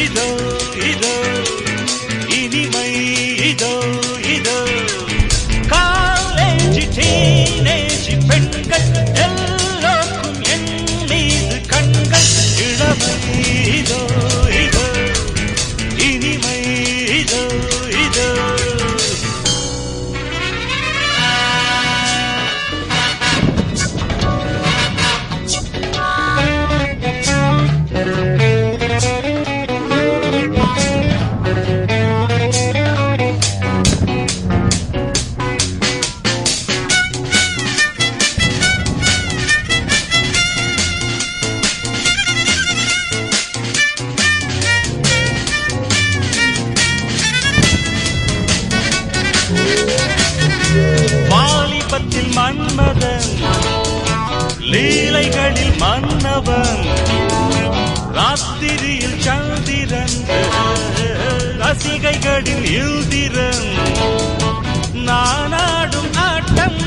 இதோ இதோ இனிமை இதோ இதோ காலேஜ் டீனேஜ் பெண்கள் எல்லோருக்கும் என் மீது கண்கள் இளமை இதோ இதோ இனிமை இதோ இதோ வாலிபத்தில் மன்மதன் லீலைகளில் மன்னவன் ராத்திரியில் சந்திரன் ரசிகைகளில் இந்திரன் நானாடும் ஆட்டம்